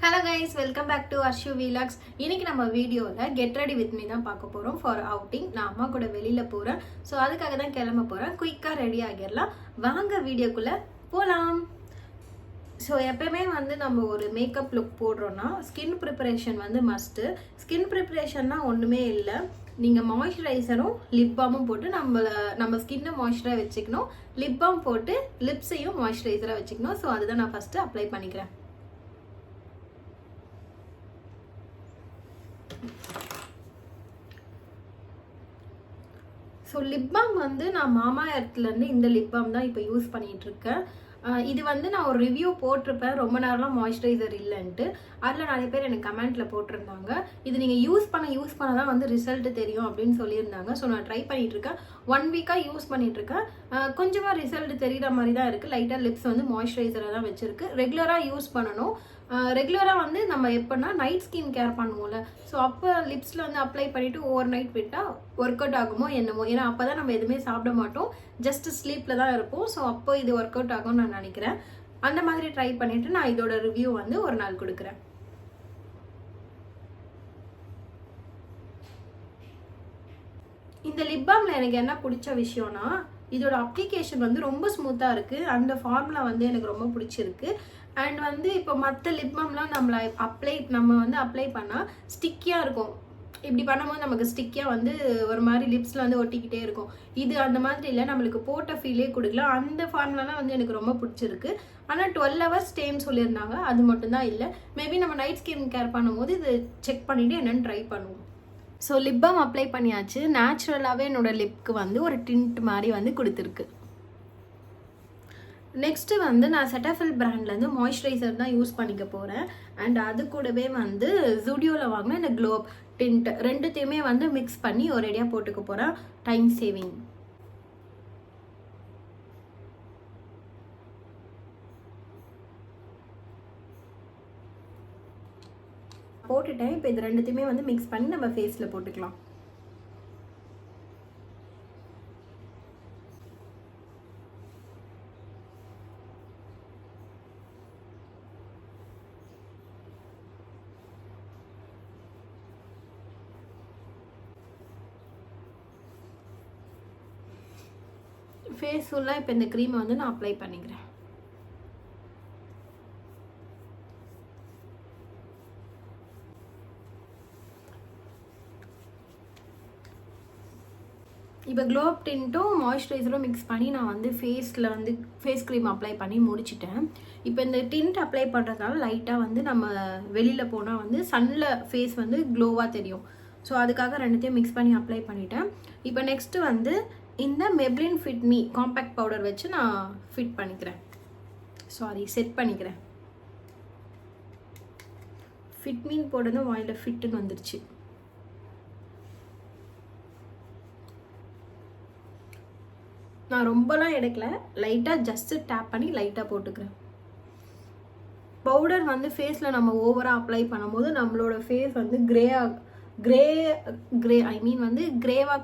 Hello guys, welcome back to Arshu Vlogs. இன்னைக்கு நம்ம வீடியோல get ready with me தான் பார்க்க போறோம் for outing. நான் அம்மா கூட வெளியில போறேன். சோ அதுக்காக தான் கிளம்ப போறேன். குயிக்கா ரெடி ஆகிரலாம். வாங்க வீடியோக்குள்ள போலாம். சோ எப்பவுமே வந்து நம்ம ஒரு மேக்கப் லுக் போடுறோம்னா ஸ்கின் ப்ரிப்பரேஷன் வந்து மஸ்ட். ஸ்கின் ப்ரிப்பரேஷன்னா ஒண்ணுமே இல்ல. நீங்க மாய்ஸ்சரைசரும் லிப் பாமும் போட்டு நம்ம ஸ்கின்னை மாய்ஸ்சரா வச்சுக்கணும். லிப் பாம் போட்டு லிப்ஸையும் மாய்ஸ்சரைசரா வச்சுக்கணும். சோ அதுதான் நான் ஃபர்ஸ்ட் அப்ளை பண்ணிக்கிறேன். ஸோ லிப் பாம் வந்து நான் மாமா எர்த்லேருந்து இந்த லிப் பாம் தான் இப்போ யூஸ் பண்ணிட்டு இருக்கேன். இது வந்து நான் ஒரு ரிவ்யூ போட்டிருப்பேன், ரொம்ப நேரம்லாம் மாய்ஸ்சரைசர் இல்லைன்ட்டு. அதில் நிறைய பேர் எனக்கு கமெண்ட்டில் போட்டிருந்தாங்க, இது நீங்கள் யூஸ் பண்ண தான் வந்து ரிசல்ட் தெரியும் அப்படின்னு சொல்லியிருந்தாங்க. ஸோ நான் ட்ரை பண்ணிட்டு இருக்கேன். 1 வீக்காக யூஸ் பண்ணிட்டு இருக்கேன். கொஞ்சமாக ரிசல்ட் தெரிகிற மாதிரி தான் இருக்குது. லைட்டாக லிப்ஸ் வந்து மாய்ஸ்சரைசராக தான் வச்சிருக்கு. ரெகுலராக யூஸ் பண்ணணும். ரெகுலராக வந்து நம்ம எப்போனா நைட் ஸ்கின் கேர் பண்ணுவோம்ல, ஸோ அப்போ லிப்ஸில் வந்து அப்ளை பண்ணிவிட்டு ஓவர் நைட் விட்டால் ஒர்க் அவுட் ஆகுமோ என்னமோ. ஏன்னா அப்போ தான் நம்ம எதுவுமே சாப்பிட மாட்டோம், ஜஸ்ட் ஸ்லீப்பில் தான் இருப்போம். ஸோ அப்போ இது ஒர்க் அவுட் ஆகும்னு நான் நினைக்கிறேன். அந்த மாதிரி ட்ரை பண்ணிவிட்டு நான் இதோட ரிவ்யூ வந்து ஒரு நாள் கொடுக்குறேன். இந்த லிப் பாமில் எனக்கு என்ன பிடிச்ச விஷயம்னா, இதோட அப்ளிகேஷன் வந்து ரொம்ப ஸ்மூத்தாக இருக்குது. அந்த ஃபார்முலா வந்து எனக்கு ரொம்ப பிடிச்சிருக்கு. அண்ட் வந்து இப்போ மற்ற லிப் பாம்லாம் நம்ம வந்து அப்ளை பண்ணால் ஸ்டிக்கியாக இருக்கும். இப்படி பண்ணும்போது நமக்கு ஸ்டிக்கியாக வந்து ஒரு மாதிரி லிப்ஸில் வந்து ஒட்டிக்கிட்டே இருக்கும். இது அந்த மாதிரி இல்லை, நம்மளுக்கு போட்ட ஃபீலே கொடுக்கல. அந்த ஃபார்முலாலாம் வந்து எனக்கு ரொம்ப பிடிச்சிருக்கு. ஆனால் 12 hours ஸ்டேன்னு சொல்லியிருந்தாங்க, அது மட்டும்தான் இல்லை. மேபி நம்ம நைட் ஸ்கின் கேர் பண்ணும்போது இது செக் பண்ணிவிட்டு என்னென்னு ட்ரை பண்ணுவோம். ஸோ லிப் பாம் அப்ளை பண்ணியாச்சு. நேச்சுரலாகவே என்னோடய லிப்க்கு வந்து ஒரு டிண்ட் மாதிரி வந்து கொடுத்துருக்கு. நெக்ஸ்ட்டு வந்து நான் செட்டாஃபில் பிராண்ட்லேருந்து மாய்ஸ்சரைசர் தான் யூஸ் பண்ணிக்க போகிறேன். அண்ட் அது கூடவே வந்து ஜூடியோவில் வாங்கின இந்த க்ளோ டிண்ட் ரெண்டுத்தையுமே வந்து மிக்ஸ் பண்ணி ஒரேடியாக போட்டுக்க போகிறேன். Time saving. போட்டுட்டேன். இப்போ இது ரெண்டுத்தையுமே வந்து மிக்ஸ் பண்ணி நம்ம ஃபேஸில் போட்டுக்கலாம். ஃபேஸ் ஃபுல்லாக இப்போ இந்த க்ரீமை வந்து நான் அப்ளை பண்ணிக்கிறேன். இப்போ க்ளோ டின்ட்டும் மாய்ஸ்சரைசரும் மிக்ஸ் பண்ணி நான் வந்து ஃபேஸில் வந்து ஃபேஸ் க்ரீம் அப்ளை பண்ணி முடிச்சிட்டேன். இப்போ இந்த டின்ட் அப்ளை பண்ணுறதுனால லைட்டாக வந்து நம்ம வெளியில் போனால் வந்து சன்னில் ஃபேஸ் வந்து க்ளோவாக தெரியும். ஸோ அதுக்காக ரெண்டுத்தையும் மிக்ஸ் பண்ணி அப்ளை பண்ணிட்டேன். இப்போ நெக்ஸ்ட்டு வந்து இந்த Maybelline fit me compact powder வச்சு நான் செட் பண்ணிக்கிறேன். ஃபிட் மீன் போடுறது வாயில் ஃபிட்டுன்னு வந்துருச்சு. நான் ரொம்பலாம் எடுக்கல, லைட்டாக ஜஸ்ட்டு டேப் பண்ணி லைட்டாக போட்டுக்கிறேன். பவுடர் வந்து ஃபேஸில் நம்ம ஓவராக அப்ளை பண்ணும்போது நம்மளோட ஃபேஸ் வந்து கிரேவாக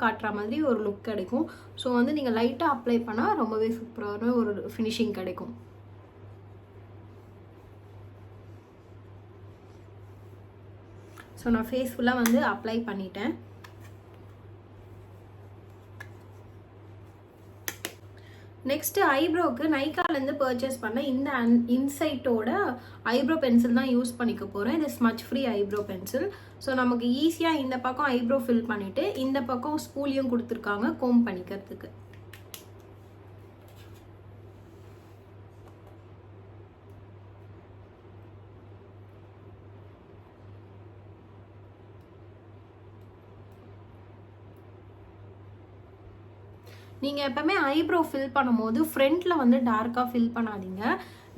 காட்டுற மாதிரி ஒரு லுக் கிடைக்கும். ஸோ வந்து நீங்கள் லைட்டாக அப்ளை பண்ணால் ரொம்பவே சூப்பரான ஒரு ஃபினிஷிங் கிடைக்கும். ஸோ நான் ஃபேஸ் ஃபுல்லாக வந்து அப்ளை பண்ணிட்டேன். நெக்ஸ்ட்டு ஐப்ரோவுக்கு நைக்காலேருந்து பர்ச்சேஸ் பண்ண இந்த இன்சைட்டோட ஐப்ரோ பென்சில் தான் யூஸ் பண்ணிக்க போகிறேன். இது smudge free eyebrow pencil. So நமக்கு ஈஸியாக இந்த பக்கம் ஐப்ரோ ஃபில் பண்ணிவிட்டு இந்த பக்கம் ஸ்பூலியும் கொடுத்துருக்காங்க கோம் பண்ணிக்கிறதுக்கு. நீங்கள் எப்போவுமே ஐப்ரோ ஃபில் பண்ணும்போது ஃப்ரண்ட்டில் வந்து டார்க்காக ஃபில் பண்ணாதீங்க.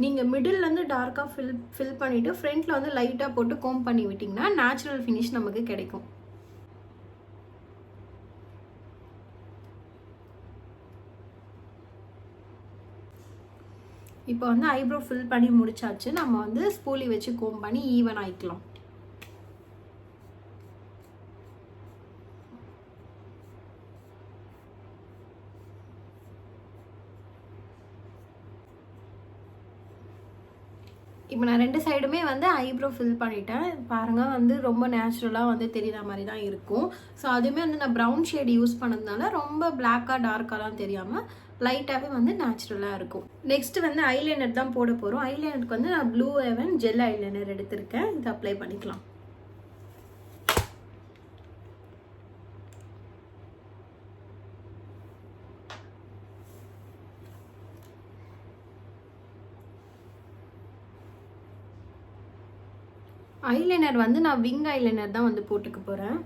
நீங்கள் மிடில்லேருந்து டார்க்காக ஃபில் பண்ணிவிட்டு ஃப்ரண்ட்டில் வந்து லைட்டாக போட்டு கோம் பண்ணி விட்டிங்கன்னா நேச்சுரல் ஃபினிஷ் நமக்கு கிடைக்கும். இப்போ வந்து ஐப்ரோ ஃபில் பண்ணி முடிச்சாச்சு. நம்ம வந்து ஸ்பூலி வச்சு கோம் பண்ணி ஈவன் ஆகிக்கலாம். இப்போ நான் 2 சைடுமே வந்து ஐப்ரோ ஃபில் பண்ணிட்டேன். பாருங்கள் வந்து ரொம்ப நேச்சுரலாக வந்து தெரிகிற மாதிரி தான் இருக்கும். ஸோ அதுவுமே வந்து நான் ப்ரௌன் ஷேட் யூஸ் பண்ணதுனால ரொம்ப பிளாக்காக டார்க்காலாம் தெரியாமல் லைட்டாகவே வந்து நேச்சுரலாக இருக்கும். நெக்ஸ்ட்டு வந்து ஐலைனர் தான் போட போகிறோம். ஐலைனருக்கு வந்து நான் ப்ளூ ஹெவன் ஜெல் ஐலைனர் எடுத்திருக்கேன். இது அப்ளை பண்ணிக்கலாம். ஐலைனர் வந்து நான் விங் ஐலைனர் தான் வந்து போட்டுக்க போகிறேன்.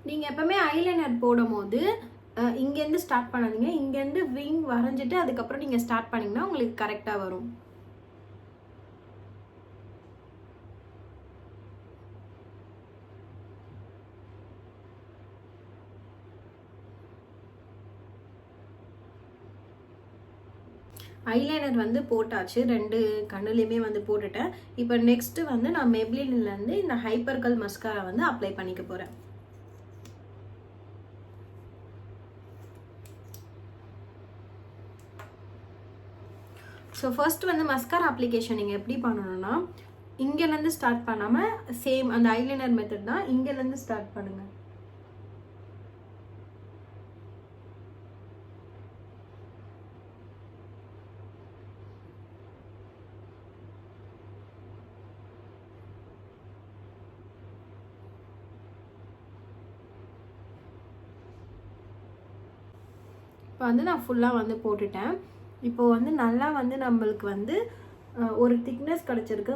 நீங்கள் எப்பவுமே ஐலைனர் போடும் போது இங்கேருந்து ஸ்டார்ட் பண்ணாதீங்க. இங்கேருந்து விங் வரைஞ்சிட்டு அதுக்கப்புறம் நீங்கள் ஸ்டார்ட் பண்ணிங்கன்னா உங்களுக்கு கரெக்டாக வரும். ஐலைனர் வந்து போட்டாச்சு. 2 கண்ணுலையுமே வந்து போட்டுட்டேன். இப்போ நெக்ஸ்ட்டு வந்து நான் மெப்ளின்லேருந்து இந்த ஹைப்பர் கர்ல் மஸ்காரா வந்து அப்ளை பண்ணிக்க போகிறேன். ஸோ ஃபர்ஸ்ட் வந்து மஸ்காரா அப்ளிகேஷன் நீங்கள் எப்படி பண்ணணும்னா இங்கேருந்து ஸ்டார்ட் பண்ணாமல் சேம் அந்த ஐலைனர் மெத்தட் தான். இங்கேருந்து ஸ்டார்ட் பண்ணுங்கள். இப்போ வந்து நான் ஃபுல்லாக வந்து போட்டுட்டேன். இப்போ வந்து நல்லா வந்து நம்மளுக்கு வந்து ஒரு திக்னஸ் கிடச்சிருக்கு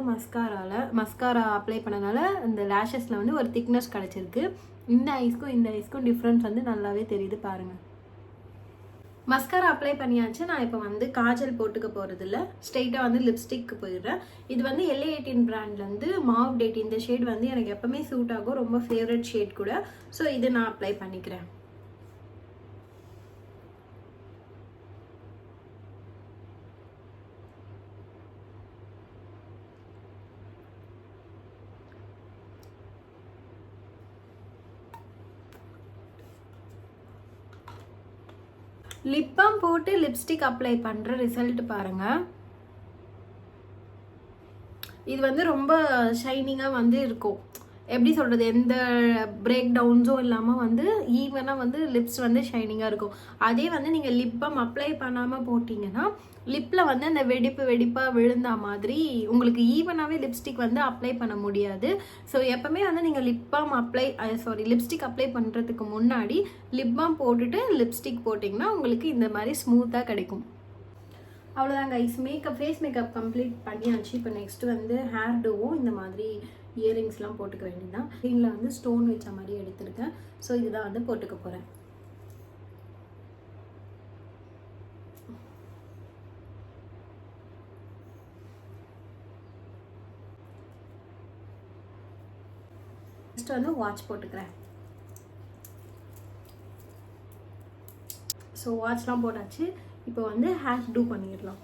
மஸ்காரா அப்ளை பண்ணனால இந்த லேஷஸில் வந்து ஒரு திக்னஸ் கிடச்சிருக்கு. இந்த ஐஸ்க்கும் டிஃப்ரென்ஸ் வந்து நல்லாவே தெரியுது பாருங்கள். மஸ்காரா அப்ளை பண்ணியாச்சு. நான் இப்போ வந்து காஜல் போட்டுக்க போகிறது இல்லை, ஸ்ட்ரெயிட்டாக வந்து லிப்ஸ்டிக்கு போயிடுறேன். இது வந்து LA18 பிராண்ட்லேருந்து மாவ் டேட். இந்த ஷேட் வந்து எனக்கு எப்பவுமே சூட் ஆகும், ரொம்ப ஃபேவரட் ஷேட் கூட. ஸோ இது நான் அப்ளை பண்ணிக்கிறேன். லிப் பாம் போட்டு லிப்ஸ்டிக் அப்ளை பண்ணுற ரிசல்ட் பாருங்கள். இது வந்து ரொம்ப ஷைனிங்காக வந்து இருக்கும். எப்படி சொல்கிறது, எந்த பிரேக் டவுன்ஸும் இல்லாமல் வந்து ஈவனாக வந்து லிப்ஸ் வந்து ஷைனிங்காக இருக்கும். அதே வந்து நீங்கள் லிப் பாம் அப்ளை பண்ணாமல் போட்டிங்கன்னா லிப்பில் வந்து அந்த வெடிப்பாக விழுந்த மாதிரி உங்களுக்கு ஈவனாகவே லிப்ஸ்டிக் வந்து அப்ளை பண்ண முடியாது. ஸோ எப்போவுமே வந்து நீங்கள் லிப்ஸ்டிக் அப்ளை பண்ணுறதுக்கு முன்னாடி லிப் பாம் போட்டுட்டு லிப்ஸ்டிக் போட்டிங்கன்னா உங்களுக்கு இந்த மாதிரி ஸ்மூத்தாக கிடைக்கும். அவ்வளோதாங்க கைஸ், ஃபேஸ் மேக்கப் கம்ப்ளீட் பண்ணியாச்சு. இப்போ நெக்ஸ்ட் வந்து ஹேர் டூவும் இந்த மாதிரி இயரிங்ஸ்லாம் போட்டுக்க வேண்டியதான். இதில் வந்து ஸ்டோன் வச்ச மாதிரி எடுத்திருக்கேன். ஸோ இதுதான் வந்து போட்டுக்க போகிறேன். நெக்ஸ்ட் வந்து வாட்ச் போட்டுக்கிறேன். ஸோ வாட்ச்லாம் போட்டாச்சு. இப்போ வந்து ஹேர் டூ பண்ணிடலாம்.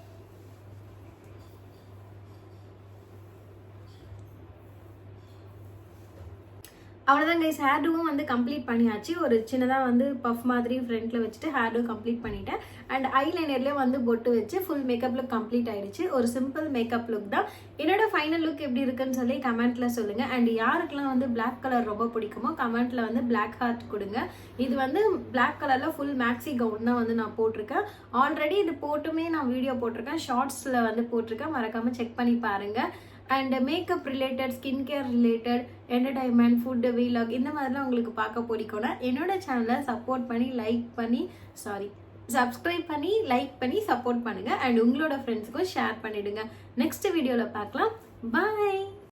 அவ்வளோதான் கைஸ், ஹேர் டூவும் வந்து கம்ப்ளீட் பண்ணியாச்சு. ஒரு சின்னதாக வந்து பஃப் மாதிரி ஃப்ரண்ட்டில் வச்சுட்டு ஹேர் டூ கம்ப்ளீட் பண்ணிட்டேன். அண்ட் ஐலைனர்லேயே வந்து பொட்டு வச்சு ஃபுல் மேக்கப் லுக் கம்ப்ளீட் ஆகிடுச்சு. ஒரு சிம்பிள் மேக்கப் லுக் தான். என்னோட ஃபைனல் லுக் எப்படி இருக்குன்னு சொல்லி கமெண்ட்டில் சொல்லுங்கள். அண்ட் யாருக்கெல்லாம் வந்து பிளாக் கலர் ரொம்ப பிடிக்குமோ கமெண்ட்டில் வந்து பிளாக் ஹார்ட் கொடுங்க. இது வந்து பிளாக் கலரில் ஃபுல் மேக்ஸி கவுன் தான் வந்து நான் போட்டிருக்கேன். ஆல்ரெடி இது போட்டுமே நான் வீடியோ போட்டிருக்கேன், ஷார்ட்ஸில் வந்து போட்டிருக்கேன், மறக்காமல் செக் பண்ணி பாருங்கள். And makeup related, skin care related, entertainment, food, vlog இந்த மாதிரிலாம் உங்களுக்கு பார்க்க பிடிக்கும்னா என்னோட சேனலை சப்ஸ்கிரைப் பண்ணி லைக் பண்ணி சப்போர்ட் பண்ணுங்கள். அண்ட் உங்களோட ஃப்ரெண்ட்ஸுக்கும் ஷேர் பண்ணிவிடுங்க. நெக்ஸ்ட் வீடியோவில் பார்க்கலாம். பாய்.